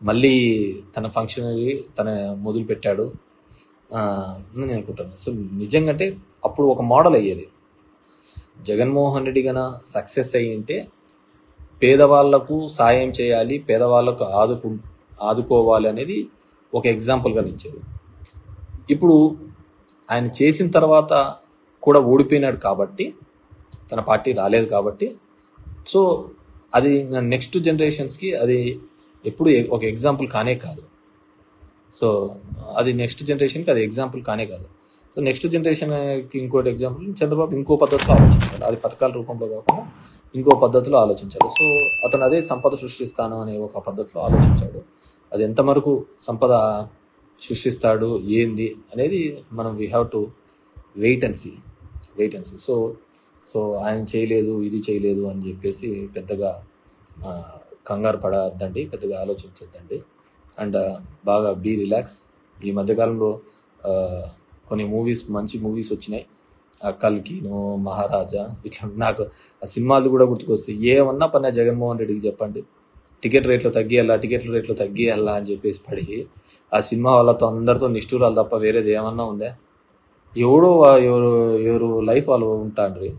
మళ్ళీ తన ఫంక్షనరీ తన మొదలు పెట్టాడు అని నేను అనుకుంటాను. సో నిజంగా అంటే అప్పుడు ఒక మోడల్ అయ్యేది. జగన్మోహన్ రెడ్డి గన సక్సెస్ అయ్యి ఉంటే పేదవాళ్లకు సాయం చేయాలి, పేదవాళ్లకు ఆదుకోవాలి అనేది ఒక ఎగ్జాంపుల్గా నిలిచేది. ఇప్పుడు ఆయన చేసిన తర్వాత కూడా ఓడిపోయినాడు కాబట్టి, తన పార్టీ రాలేదు కాబట్టి, సో అది నెక్స్ట్ జనరేషన్స్కి అది ఎప్పుడు ఒక ఎగ్జాంపుల్ కానే కాదు. సో అది నెక్స్ట్ జనరేషన్కి అది ఎగ్జాంపుల్ కానే కాదు. సో నెక్స్ట్ జనరేషన్కి ఇంకోటి ఎగ్జాంపుల్ చంద్రబాబు ఇంకో పద్ధతిలో ఆలోచించాలి. అది పథకాల రూపంలో కాకుండా ఇంకో పద్ధతిలో ఆలోచించాలి. సో అతను అదే సంపద సృష్టిస్తాను అనే ఒక పద్ధతిలో ఆలోచించాడు. అది ఎంతవరకు సంపద సృష్టిస్తాడు ఏంది అనేది మనం we have to wait and see. So ఆయన చేయలేదు, ఇది చేయలేదు అని చెప్పేసి పెద్దగా కంగారు పడద్దండి, పెద్దగా ఆలోచించద్దండి. అండ్ బాగా బీ రిలాక్స్. ఈ మధ్యకాలంలో కొన్ని మంచి మూవీస్ వచ్చినాయి. కల్కిను, మహారాజా, ఇట్లా నాకు ఆ సినిమాలు కూడా గుర్తుకొస్తాయి. ఏమన్నా పన్నా జగన్మోహన్ రెడ్డికి చెప్పండి, టికెట్ రేట్లు తగ్గియాలా అని చెప్పేసి పడి ఆ సినిమా వాళ్ళతో అందరితో నిష్ఠూరాలు తప్ప వేరేది ఏమన్నా ఉందా? ఎవరు లైఫ్ వాళ్ళు ఉంటాండ్రి.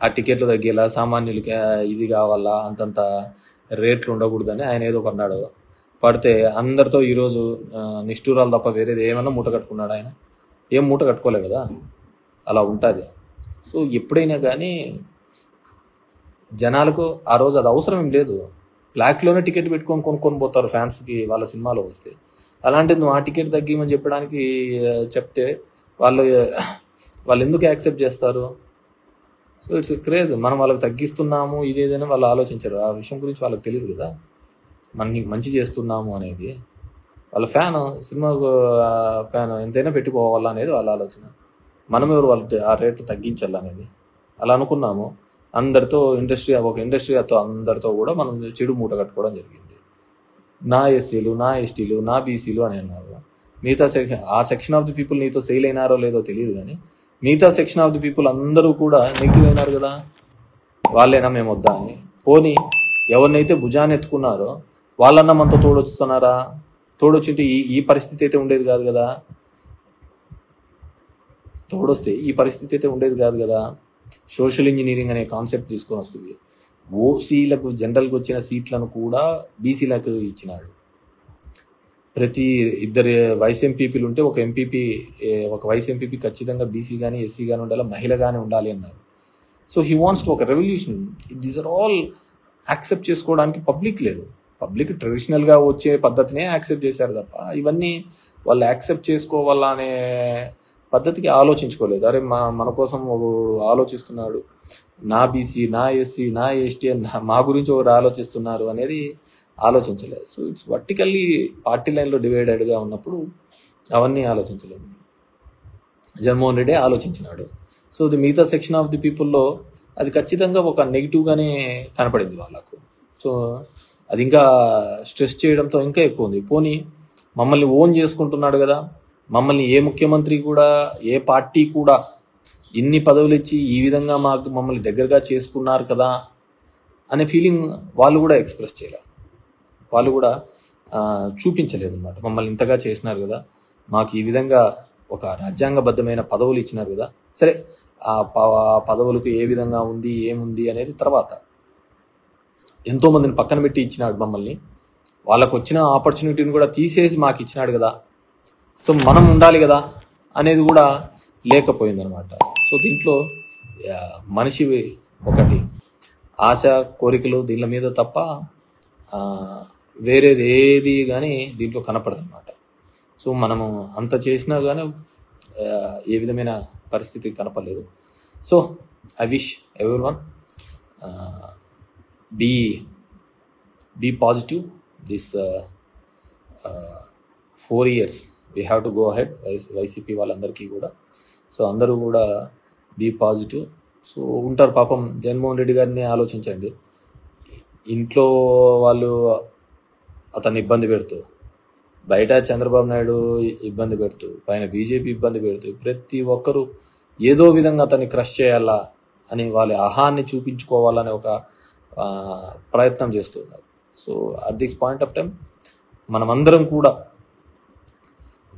ఆ టికెట్లు తగ్గేలా, సామాన్యులకి ఇది కావాలా, అంతంత రేట్లు ఉండకూడదని ఆయన ఏదో కొన్నాడు. పడితే అందరితో ఈరోజు నిష్ఠూరాలు తప్ప వేరేది ఏమన్నా మూట కట్టుకున్నాడు. ఆయన ఏం మూట కట్టుకోలే కదా, అలా ఉంటుంది. సో ఎప్పుడైనా కానీ జనాలకు ఆ రోజు అది అవసరం ఏం లేదు. బ్లాక్లోనే టికెట్ పెట్టుకొని కొనుక్కొని పోతారు ఫ్యాన్స్కి వాళ్ళ సినిమాలో వస్తే. అలాంటిది నువ్వు ఆ టికెట్ తగ్గిమని చెప్పడానికి చెప్తే వాళ్ళు ఎందుకు యాక్సెప్ట్ చేస్తారు? So it's craze. మనం వాళ్ళకి తగ్గిస్తున్నాము ఇదేదైనా వాళ్ళు ఆలోచించరు. ఆ విషయం గురించి వాళ్ళకి తెలియదు కదా, మనకి మంచి చేస్తున్నాము అనేది. వాళ్ళ సినిమా ఫ్యాన్ ఎంతైనా పెట్టుకోవాలా అనేది వాళ్ళ ఆలోచన. మనం ఎవరు వాళ్ళు ఆ రేటు తగ్గించాలనేది అలా అనుకున్నాము. అందరితో ఒక ఇండస్ట్రీతో అందరితో కూడా మనం చెడు మూట కట్టుకోవడం జరిగింది. నా ఎస్సీలు, నా ఎస్టీలు, నా బీసీలు అని అన్నారు. మిగతా ఆ సెక్షన్ ఆఫ్ ది పీపుల్ నీతో సెయిల్ అయినారో లేదో తెలియదు, కానీ మిగతా సెక్షన్ ఆఫ్ ది పీపుల్ అందరూ కూడా నెగిటివ్ అయినారు కదా, వాళ్ళైనా మేము వద్దా అని. పోనీ ఎవరినైతే భుజాన్ని ఎత్తుకున్నారో వాళ్ళన్నా మనతో తోడొస్తున్నారా? తోడొచ్చింటే ఈ పరిస్థితి అయితే ఉండేది కాదు కదా. తోడొస్తే ఈ పరిస్థితి అయితే ఉండేది కాదు కదా. సోషల్ ఇంజనీరింగ్ అనే కాన్సెప్ట్ తీసుకొని వస్తుంది. ఓసీలకు జనరల్గా వచ్చిన సీట్లను కూడా బీసీలకు ఇచ్చినాడు. ప్రతి ఇద్దరు వైస్ ఎంపీపీలు ఉంటే ఒక వైస్ ఎంపీపీ ఖచ్చితంగా బీసీ కానీ ఎస్సీ కానీ ఉండాలి, మహిళ కానీ ఉండాలి అన్నారు. సో హీ వాంట్స్ టు ఒక revolution. These are all accept చేసుకోవడానికి పబ్లిక్ లేదు. పబ్లిక్ ట్రెడిషనల్గా వచ్చే పద్ధతినే యాక్సెప్ట్ చేశారు తప్ప ఇవన్నీ వాళ్ళు యాక్సెప్ట్ చేసుకోవాలా అనే పద్ధతికి ఆలోచించుకోలేదు. అరే మన కోసం ఒకడు ఆలోచిస్తున్నాడు, నా బీసీ, నా ఎస్సీ, నా ఎస్టీ మా గురించి ఒకరు ఆలోచిస్తున్నారు అనేది ఆలోచించలేదు. సో ఇట్స్ వర్టికల్లీ పార్టీ లైన్లో డివైడెడ్గా ఉన్నప్పుడు అవన్నీ ఆలోచించలేదు. జగన్మోహన్ రెడ్డి ఆలోచించినాడు. సో ది మిగతా సెక్షన్ ఆఫ్ ది పీపుల్లో అది ఖచ్చితంగా ఒక నెగిటివ్గానే కనపడింది వాళ్ళకు. సో అది ఇంకా స్ట్రెస్ చేయడంతో ఇంకా ఎక్కువ ఉంది. పోనీ మమ్మల్ని ఓన్ చేసుకుంటున్నాడు కదా, మమ్మల్ని ఏ ముఖ్యమంత్రి కూడా, ఏ పార్టీ కూడా ఇన్ని పదవులు ఇచ్చి ఈ విధంగా మమ్మల్ని దగ్గరగా చేసుకున్నారు కదా అనే ఫీలింగ్ వాళ్ళు కూడా ఎక్స్ప్రెస్ చేయలేదు. వాళ్ళు కూడా చూపించలేదు అన్నమాట. మమ్మల్ని ఇంతగా చేసినారు కదా, మాకు ఈ విధంగా ఒక రాజ్యాంగబద్ధమైన పదవులు ఇచ్చినారు కదా, సరే ఆ పదవులకు ఏ విధంగా ఉంది ఏముంది అనేది తర్వాత. ఎంతోమందిని పక్కన పెట్టి ఇచ్చినాడు మమ్మల్ని, వాళ్ళకు వచ్చిన ఆపర్చునిటీని కూడా తీసేసి మాకు ఇచ్చినాడు కదా, సో మనం ఉండాలి కదా అనేది కూడా లేకపోయిందనమాట. సో దీంట్లో మనిషి ఒకటి ఆశ కోరికలు దీని మీద తప్ప వేరేది ఏది కానీ దీంట్లో కనపడదన్నమాట. సో మనము అంత చేసినా కానీ ఏ విధమైన పరిస్థితి కనపడలేదు. So I wish everyone be positive. This 4 years we have to go ahead. YCP వాళ్ళందరికీ కూడా, సో అందరూ కూడా బీ పాజిటివ్. సో ఉంటారు పాపం జగన్మోహన్ రెడ్డి గారిని ఆలోచించండి. ఇంట్లో వాళ్ళు అతన్ని ఇబ్బంది పెడుతూ, బయట చంద్రబాబు నాయుడు ఇబ్బంది పెడుతూ, పైన బీజేపీ ఇబ్బంది పెడుతూ, ప్రతి ఒక్కరూ ఏదో విధంగా అతన్ని క్రష్ చేయాలా అని వాళ్ళ అహాన్ని చూపించుకోవాలనే ఒక ప్రయత్నం చేస్తున్నారు. So at this point of time మనమందరం కూడా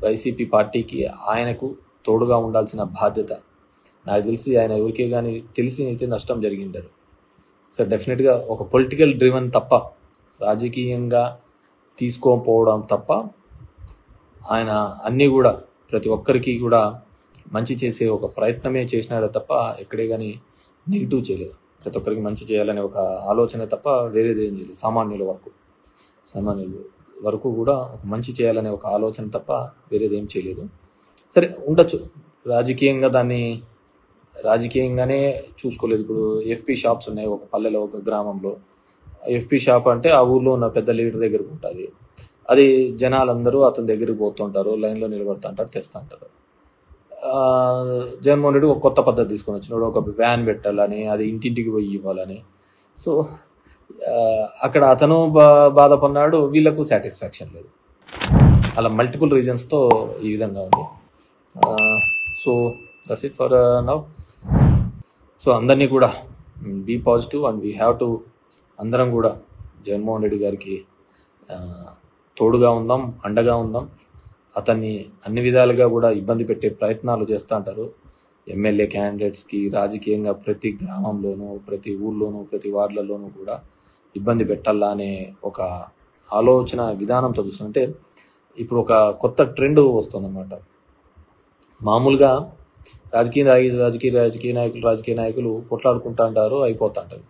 వైసీపీ పార్టీకి ఆయనకు తోడుగా ఉండాల్సిన బాధ్యత. నాకు తెలిసి ఆయన ఎవరికే కానీ తెలిసి అయితే నష్టం జరిగిండదు. సో డెఫినెట్గా ఒక పొలిటికల్ డ్రివన్ తప్ప, రాజకీయంగా తీసుకోకపోవడం తప్ప, ఆయన అన్నీ కూడా ప్రతి ఒక్కరికి కూడా మంచి చేసే ఒక ప్రయత్నమే చేసినాడే తప్ప ఎక్కడే కానీ నెగిటివ్ చేయలేదు. ప్రతి ఒక్కరికి మంచి చేయాలనే ఒక ఆలోచన తప్ప వేరేది ఏం చేయలేదు. సామాన్యుల వరకు కూడా ఒక మంచి చేయాలనే ఒక ఆలోచన తప్ప వేరేది ఏం చేయలేదు. సరే ఉండొచ్చు, రాజకీయంగానే చూసుకోలేదు. ఇప్పుడు ఎఫ్పి షాప్స్ ఉన్నాయి ఒక పల్లెలో, ఒక గ్రామంలో. ఎఫ్పి షాప్ అంటే ఆ ఊర్లో ఉన్న పెద్ద లీడర్ దగ్గరకు ఉంటుంది. అది జనాలందరూ అతని దగ్గరికి పోతుంటారు, లైన్లో నిలబడుతుంటారు, తెస్తుంటారు. జగన్మోహన్ రెడ్డి ఒక కొత్త పద్ధతి తీసుకొని వచ్చినాడు, ఒక వ్యాన్ పెట్టాలని, అది ఇంటింటికి పోయి ఇవ్వాలని. సో అక్కడ అతను బాధపడినాడు, వీళ్ళకు సాటిస్ఫాక్షన్ లేదు. అలా మల్టిపుల్ రీజన్స్తో ఈ విధంగా ఉంది. So that's it for now. So అందరినీ కూడా be positive and we have to, అందరం కూడా జగన్మోహన్ రెడ్డి గారికి తోడుగా ఉందాం, అండగా ఉందాం. అతన్ని అన్ని విధాలుగా కూడా ఇబ్బంది పెట్టే ప్రయత్నాలు చేస్తూ ఉంటారు ఎమ్మెల్యే క్యాండిడేట్స్కి. రాజకీయంగా ప్రతి గ్రామంలోనూ, ప్రతి ఊర్లోనూ, ప్రతి వార్డులలోనూ కూడా ఇబ్బంది పెట్టాలా అనే ఒక ఆలోచన విధానంతో చూస్తుంటే ఇప్పుడు ఒక కొత్త ట్రెండ్ వస్తుందన్నమాట. మామూలుగా రాజకీయ నాయకులు కొట్లాడుకుంటూ అంటారు, అయిపోతూ ఉంటుంది.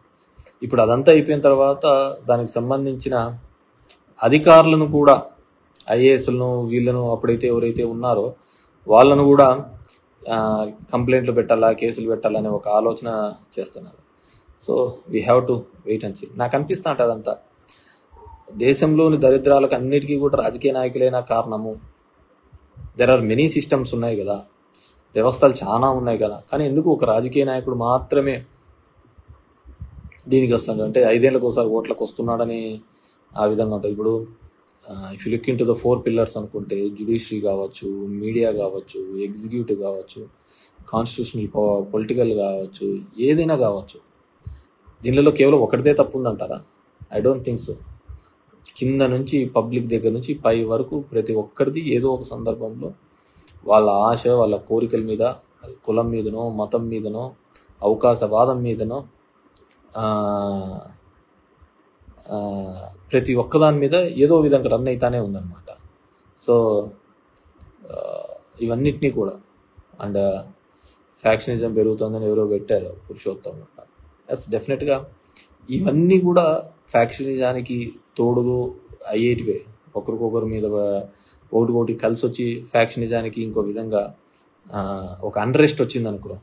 ఇప్పుడు అదంతా అయిపోయిన తర్వాత దానికి సంబంధించిన అధికారులను కూడా, ఐఏఎస్లను, వీళ్ళను అప్పుడైతే ఎవరైతే ఉన్నారో వాళ్ళను కూడా కంప్లైంట్లు పెట్టాలా, కేసులు పెట్టాలనే ఒక ఆలోచన చేస్తున్నారు. So we have to wait and see. నాకు అనిపిస్తూ ఉంటుంది అదంతా దేశంలోని దరిద్రాలకు అన్నిటికీ కూడా రాజకీయ నాయకులైన కారణము. దెర్ ఆర్ మెనీ సిస్టమ్స్ ఉన్నాయి కదా, వ్యవస్థలు చాలా ఉన్నాయి కదా, కానీ ఎందుకు ఒక రాజకీయ నాయకుడు మాత్రమే దీనికి వస్తాడు అంటే 5 ఏళ్ళకి ఒకసారి ఓట్లకు వస్తున్నాడని ఆ విధంగా ఉంటుంది. ఇప్పుడు if you look in to the 4 pillars అనుకుంటే జ్యుడిషియరీ కావచ్చు, మీడియా కావచ్చు, ఎగ్జిక్యూటివ్ కావచ్చు, కాన్స్టిట్యూషనల్ పొలిటికల్ కావచ్చు, ఏదైనా కావచ్చు. దీనిలో కేవలం ఒకటిదే తప్పు ఉందంటారా? I don't think so. కింద నుంచి పబ్లిక్ దగ్గర నుంచి పై వరకు ప్రతి ఒక్కరిది ఏదో ఒక సందర్భంలో వాళ్ళ ఆశ, వాళ్ళ కోరికల మీద, కులం మీదనో, మతం మీదనో, అవకాశవాదం మీదనో, ప్రతి ఒక్కదాని మీద ఏదో విధంగా రన్ అవుతానే ఉందన్నమాట. సో ఇవన్నిటినీ కూడా అండ్ ఫ్యాక్షనిజం పెరుగుతుందని ఎవరో పెట్టారు, పురుషోత్తం. ఎస్, డెఫినెట్గా ఇవన్నీ కూడా ఫ్యాక్షనిజానికి తోడుగు అయ్యేటివే. ఒకరికొకరి మీద ఒకటి కలిసి వచ్చి ఫ్యాక్షనిజానికి ఇంకో విధంగా ఒక అన్రెస్ట్ వచ్చింది అనుకో.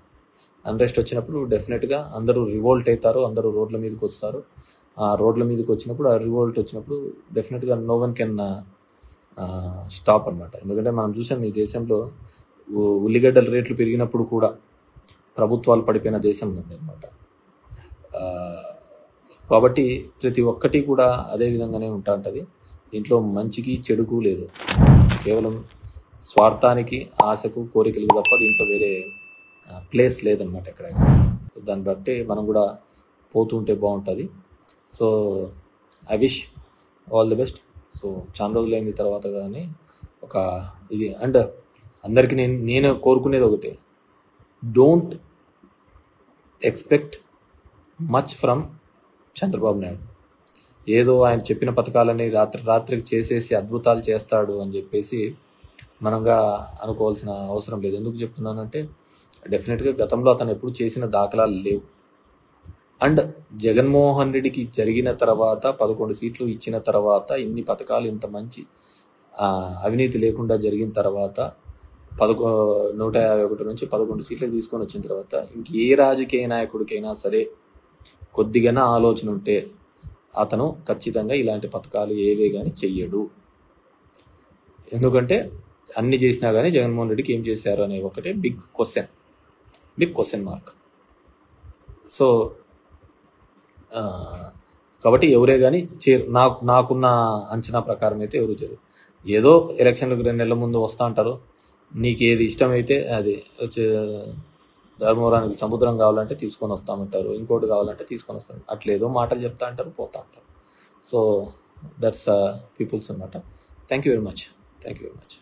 అన్రెస్ట్ వచ్చినప్పుడు డెఫినెట్గా అందరూ రివోల్ట్ అవుతారు, అందరూ రోడ్ల మీదకి వస్తారు. ఆ రోడ్ల మీదకి వచ్చినప్పుడు, ఆ రివోల్ట్ వచ్చినప్పుడు డెఫినెట్గా నో వన్ కెన్ స్టాప్ అనమాట. ఎందుకంటే మనం చూసాం ఈ దేశంలో ఉల్లిగడ్డల రేట్లు పెరిగినప్పుడు కూడా ప్రభుత్వాలు పడిపోయిన దేశం ఉంది అనమాట. కాబట్టి ప్రతి ఒక్కటి కూడా అదే విధంగానే ఉంటుంది. దీంట్లో మంచికి చెడుకు లేదు, కేవలం స్వార్థానికి, ఆశకు, కోరికలకు తప్ప దీంట్లో వేరే ప్లేస్ లేదనమాట ఎక్కడ. సో దాన్ని బట్టి మనం కూడా పోతుంటే బాగుంటుంది. So I wish all the best. So చాలా రోజులైంది తర్వాత కానీ ఒక ఇది. అండ్ అందరికీ నేను కోరుకునేది ఒకటి, don't expect much from Chandrababu Naidu. ఏదో ఆయన చెప్పిన పథకాలని రాత్రికి చేసేసి అద్భుతాలు చేస్తాడు అని చెప్పేసి మనంగా అనుకోవాల్సిన అవసరం లేదు. ఎందుకు చెప్తున్నానంటే డెఫినెట్గా గతంలో అతను ఎప్పుడు చేసిన దాఖలాలు లేవు. అండ్ జగన్మోహన్ రెడ్డికి జరిగిన తర్వాత 11 సీట్లు ఇచ్చిన తర్వాత, ఇన్ని పథకాలు, ఇంత మంచి అవినీతి లేకుండా జరిగిన తర్వాత 151 నుంచి 11 సీట్లు తీసుకొని వచ్చిన తర్వాత ఇంకే రాజకీయ నాయకుడికైనా సరే కొద్దిగానే ఆలోచన ఉంటే అతను ఖచ్చితంగా ఇలాంటి పథకాలు ఏవే కానీ చెయ్యడు. ఎందుకంటే అన్ని చేసినా కానీ జగన్మోహన్ రెడ్డికి ఏం చేశారు అనే ఒకటే బిగ్ క్వశ్చన్ మార్క్. సో కాబట్టి ఎవరే కానీ నాకున్న అంచనా ప్రకారం అయితే ఎవరు చేరు. ఏదో ఎలక్షన్లకు 2 నెలల ముందు వస్తూ ఉంటారు, నీకు ఏది ఇష్టమైతే అది వచ్చే ధర్మవరానికి సముద్రం కావాలంటే తీసుకొని వస్తామంటారు, ఇంకోటి కావాలంటే తీసుకొని వస్తాం, అట్లేదో మాటలు చెప్తా అంటారు, పోతా ఉంటారు. సో దట్స్ పీపుల్స్ అనమాట. Thank you very much.